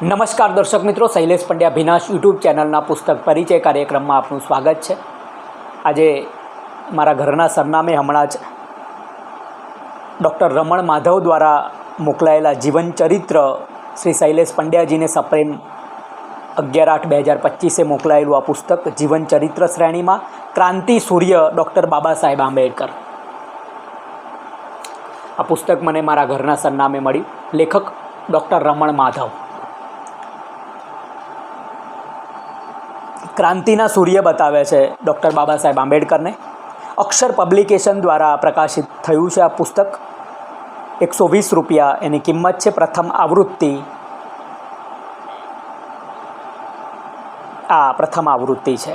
નમસ્કાર દર્શક મિત્રો, શૈલેષ પંડ્યા ભીનાશ યુટ્યુબ ચેનલના પુસ્તક પરિચય કાર્યક્રમમાં આપનું સ્વાગત છે। આજે મારા ઘરના સરનામે હમણાં જ ડૉક્ટર રમણ માધવ દ્વારા મોકલાયેલા જીવન ચરિત્ર શ્રી શૈલેષ પંડ્યાજીને સપ્રેમ 11/8/2025 મોકલાયેલું આ પુસ્તક જીવન ચરિત્ર શ્રેણીમાં ક્રાંતિ સૂર્ય ડૉક્ટર બાબા સાહેબ આંબેડકર। આ પુસ્તક મને મારા ઘરના સરનામે મળ્યું। લેખક ડૉક્ટર રમણ માધવ। ક્રાંતિના સૂર્ય બતાવે છે ડૉક્ટર બાબા સાહેબ આંબેડકરને। અક્ષર પબ્લિકેશન દ્વારા પ્રકાશિત થયું છે આ પુસ્તક। 120 રૂપિયા એની કિંમત છે। પ્રથમ આવૃત્તિ આ પ્રથમ આવૃત્તિ છે।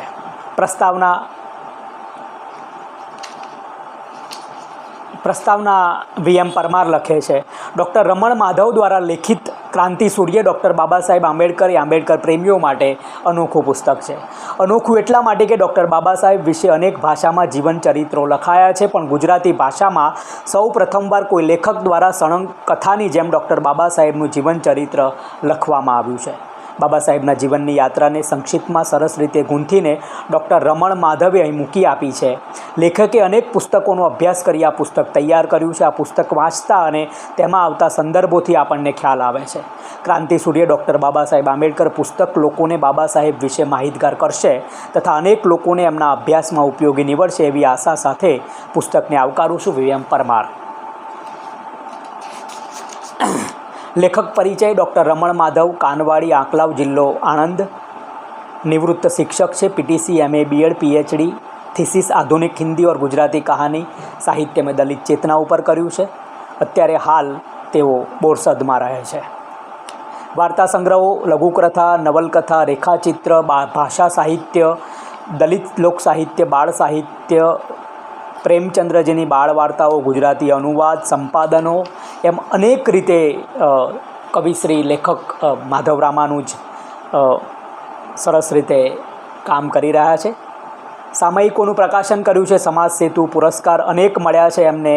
પ્રસ્તાવના VM પરમાર લખે છે, ડૉક્ટર રમણ માધવ દ્વારા લેખિત ક્રાંતિ સૂર્ય ડૉક્ટર બાબા સાહેબ આંબેડકર એ આંબેડકર પ્રેમીઓ માટે અનોખું પુસ્તક છે। અનોખું એટલા માટે કે ડૉક્ટર બાબા સાહેબ વિશે અનેક ભાષામાં જીવન ચરિત્રો લખાયા છે, પણ ગુજરાતી ભાષામાં સૌ પ્રથમવાર કોઈ લેખક દ્વારા સળંગ કથાની જેમ ડૉક્ટર બાબા સાહેબનું જીવન ચરિત્ર લખવામાં આવ્યું છે। બાબા સાહેબના જીવનની યાત્રાને સંક્ષિપ્તમાં સરસ રીતે ગૂંથીને ડૉક્ટર રમણ માધવે અહીં મૂકી આપી છે। લેખકે અનેક પુસ્તકોનો અભ્યાસ કરી આ પુસ્તક તૈયાર કર્યું છે। આ પુસ્તક વાંચતા અને તેમાં આવતા સંદર્ભોથી આપણને ખ્યાલ આવે છે। ક્રાંતિ સૂર્ય ડૉક્ટર બાબા સાહેબ આંબેડકર પુસ્તક લોકોને બાબા સાહેબ વિશે માહિતગાર કરશે તથા અનેક લોકોને એમના અભ્યાસમાં ઉપયોગી નીવડશે એવી આશા સાથે પુસ્તકને આવકારું છું। VM પરમાર। લેખક પરિચય ડૉક્ટર રમણ માધવ, કાનવાડી, આંકલાવ, જિલ્લો આણંદ। નિવૃત્ત શિક્ષક છે। PTC, MA, BEd, PhD। Thesis આધુનિક હિન્દી और ગુજરાતી કહાની સાહિત્ય મેં દલિત ચેતના ઉપર કર્યું છે। અત્યારે હાલ તેઓ બોરસદમાં રહે છે। વાર્તા સંગ્રહો, લઘુકથા, નવલકથા, રેખાચિત્ર, ભાષા સાહિત્ય, દલિત લોક સાહિત્ય, બાળ સાહિત્ય, પ્રેમચંદ્રજીની બાળ વાર્તાઓ, ગુજરાતી અનુવાદ, સંપાદનો, એમ અનેક રીતે કવિશ્રી લેખક માધવ રામાનુજ સરસ રીતે કામ કરી રહ્યા છે। સામયિકોનું પ્રકાશન કર્યું છે। સમાજ સેતુ પુરસ્કાર અનેક મળ્યા છે એમને।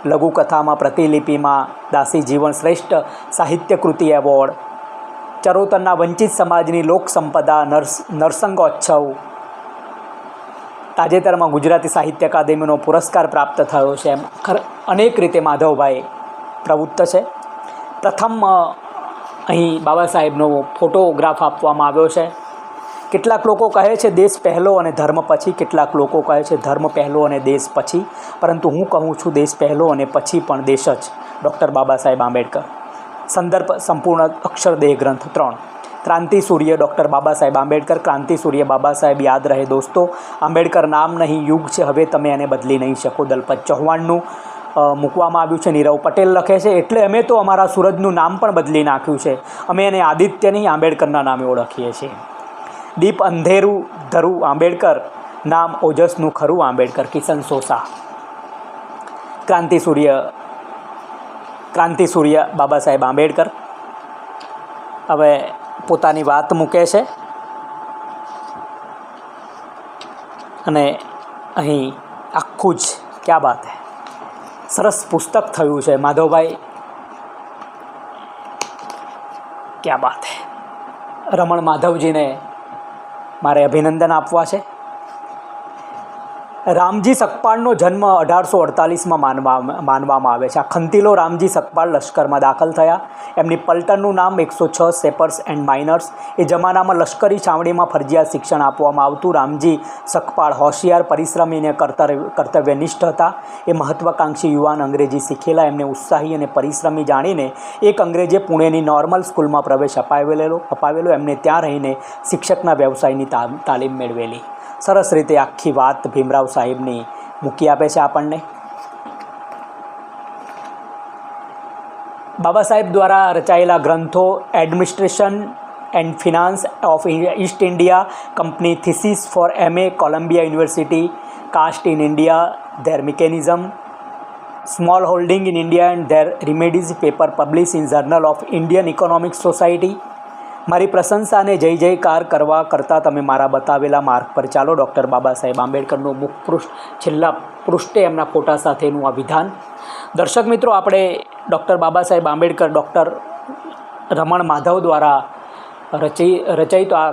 લઘુકથામાં, પ્રતિલિપિમાં દાસી જીવન શ્રેષ્ઠ સાહિત્ય કૃતિ એવોર્ડ, ચરોતરના વંચિત સમાજની લોક સંપદા, નરસંગોત્સવ, તાજેતરમાં ગુજરાતી સાહિત્ય અકાદમીનો પુરસ્કાર પ્રાપ્ત થયો છે। એમ અનેક રીતે માધવભાઈ પ્રવૃત્ત છે। પ્રથમ અહીં બાબા સાહેબનો ફોટોગ્રાફ આપવામાં આવ્યો છે। કેટલાક લોકો કહે છે દેશ પહેલો અને ધર્મ પછી, કેટલાક લોકો કહે છે ધર્મ પહેલો અને દેશ પછી, પરંતુ હું કહું છું દેશ પહેલો અને પછી પણ દેશ જ। ડૉક્ટર બાબા સાહેબ આંબેડકર। સંદર્ભ સંપૂર્ણ અક્ષરદેહ ગ્રંથ 3। ક્રાંતિ સૂર્ય ડૉક્ટર બાબા સાહેબ આંબેડકર। ક્રાંતિ સૂર્ય બાબા સાહેબ યાદ રહે દોસ્તો। આંબેડકર નામ નહીં, યુગ છે, હવે તમે એને બદલી નહીં શકો। દલપત ચૌહાણનું મૂકવામાં આવ્યું છે। નીરવ પટેલ લખે છે, એટલે અમે તો અમારા સૂરજનું નામ પણ બદલી નાખ્યું છે। અમે એને આદિત્ય નહીં, આંબેડકરના નામે ઓળખીએ છીએ। દીપ અંધેરું ધરું આંબેડકર, નામ ઓજસનું ખરું આંબેડકર। કિશન સોસા। ક્રાંતિ સૂર્ય બાબા સાહેબ આંબેડકર હવે પોતાની વાત મૂકે છે અને અહીં આખું જ ક્યાં બાત હે, સરસ પુસ્તક થયું છે માધવભાઈ, ક્યાં બાત હે। રમણ માધવજીને મારે અભિનંદન આપવા છે। રામજી સકપાળનો જન્મ 1848માં માનવામાં આવે છે। આ ખંતીલો રામજી સકપાળ લશ્કરમાં દાખલ થયા। એમની પલટનનું નામ 106 સેપર્સ એન્ડ માઇનર્સ। એ જમાનામાં લશ્કરી છાવણીમાં ફરજિયાત શિક્ષણ આપવામાં આવતું। રામજી સકપાળ હોશિયાર, પરિશ્રમી અને કર્તવ્યનિષ્ઠ હતા। એ મહત્વાકાંક્ષી યુવાન અંગ્રેજી શીખેલા। એમને ઉત્સાહી અને પરિશ્રમી જાણીને એક અંગ્રેજે પુણેની નોર્મલ સ્કૂલમાં પ્રવેશ અપાવેલો। એમને ત્યાં રહીને શિક્ષકના વ્યવસાયની તાલીમ મેળવેલી। સરસ રીતે આખી વાત ભીમરાવ સાહેબની મૂકી આપે છે આપણને। બાબા સાહેબ દ્વારા રચાયેલા ગ્રંથો administration and finance of East India Company, thesis for MA, Columbia University, caste in India, their mechanism, small holding in India and their remedies, paper publish in Journal of Indian Economic Society. મારી પ્રશંસાને જય જયકાર કરવા કરતાં તમે મારા બતાવેલા માર્ગ પર ચાલો। ડૉક્ટર બાબા સાહેબ આંબેડકરનું મુખપૃષ્ઠ, છેલ્લા પૃષ્ઠે એમના ફોટા સાથેનું આ વિધાન। દર્શક મિત્રો, આપણે ડૉક્ટર બાબા સાહેબ આંબેડકર, ડૉક્ટર રમણ માધવ દ્વારા રચયિત આ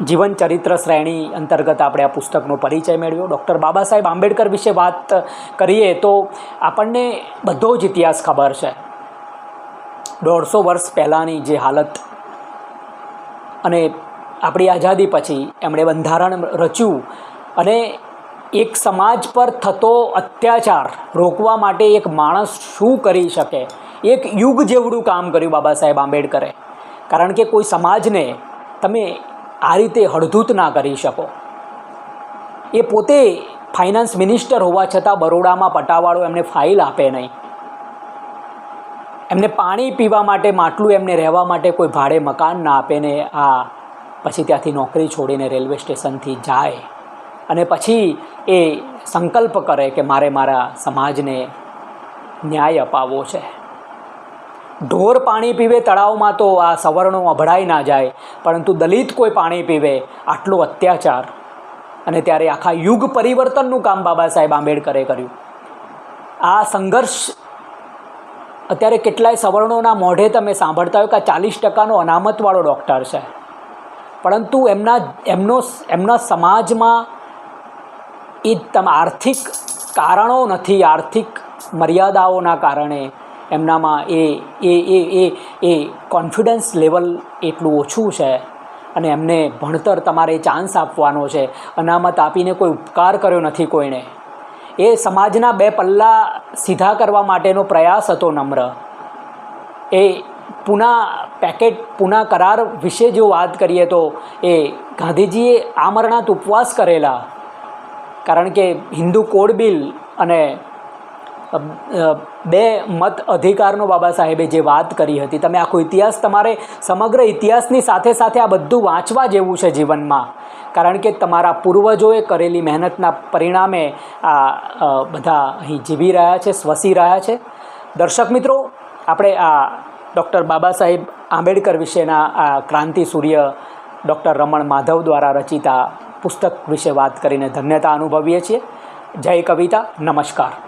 જીવન ચરિત્ર શ્રેણી અંતર્ગત આપણે આ પુસ્તકનો પરિચય મેળવ્યો. ડૉક્ટર બાબા સાહેબ આંબેડકર વિશે વાત કરીએ તો આપણને બધો જ ઇતિહાસ ખબર છે. 150 વર્ષ પહેલાંની જે હાલત અને આપણી આઝાદી પછી એમણે બંધારણ રચ્યું અને એક સમાજ પર થતો અત્યાચાર રોકવા માટે એક માણસ શું કરી શકે, એક યુગ જેવડું કામ કર્યું બાબા સાહેબ આંબેડકરે. કારણ કે કોઈ સમાજને તમે આ રીતે હળધૂત ના કરી શકો. એ પોતે ફાઇનાન્સ મિનિસ્ટર હોવા છતાં બરોડામાં પટાવાળો એમને ફાઇલ આપે નહીં. એમને પાણી પીવા માટે માટલું, એમને રહેવા માટે કોઈ ભાડે મકાન ના આપે ને આ પછી ત્યાંથી નોકરી છોડીને રેલવે સ્ટેશનથી જાય અને પછી એ સંકલ્પ કરે કે મારે મારા સમાજને ન્યાય અપાવવો છે. ઢોર પાણી પીવે તળાવમાં તો આ સવર્ણો અભડાઈ ના જાય, પરંતુ દલિત કોઈ પાણી પીવે, આટલો અત્યાચાર. અને ત્યારે આખા યુગ પરિવર્તનનું કામ બાબા સાહેબ આંબેડકરે કર્યું. આ સંઘર્ષ અત્યારે કેટલાય સવર્ણોના મોઢે તમે સાંભળતા હોય કે 40% અનામતવાળો ડૉક્ટર છે, પરંતુ એમના સમાજમાં એ આર્થિક કારણો નથી, આર્થિક મર્યાદાઓના કારણે એમનામાં એ કોન્ફિડન્સ લેવલ એટલું ઓછું છે અને એમને ભણતર તમારે ચાન્સ આપવાનો છે. અનામત આપીને કોઈ ઉપકાર કર્યો નથી કોઈને. એ સમાજના 2 પલ્લા સીધા કરવા માટેનો પ્રયાસ હતો નમ્ર. એ પૂના કરાર વિશે જો વાત કરીએ તો એ ગાંધીજીએ આમરણાંત ઉપવાસ કરેલા, કારણ કે હિન્દુ કોડ બિલ અને 2 મત અધિકારનો બાબા સાહેબે જે વાત કરી હતી. તમે આખો ઇતિહાસ, તમારે સમગ્ર ઇતિહાસની સાથે સાથે આ બધું વાંચવા જેવું છે જીવનમાં, કારણ કે તમારા પૂર્વજોએ કરેલી મહેનતના પરિણામે આ બધા અહીં જીવી રહ્યા છે, સ્વસી રહ્યા છે. દર્શક મિત્રો, આપણે આ ડૉક્ટર બાબા સાહેબ આંબેડકર વિશેના આ ક્રાંતિ સૂર્ય ડૉક્ટર રમણ માધવ દ્વારા રચિત આ પુસ્તક વિશે વાત કરીને ધન્યતા અનુભવીએ છીએ. જય કવિતા. નમસ્કાર.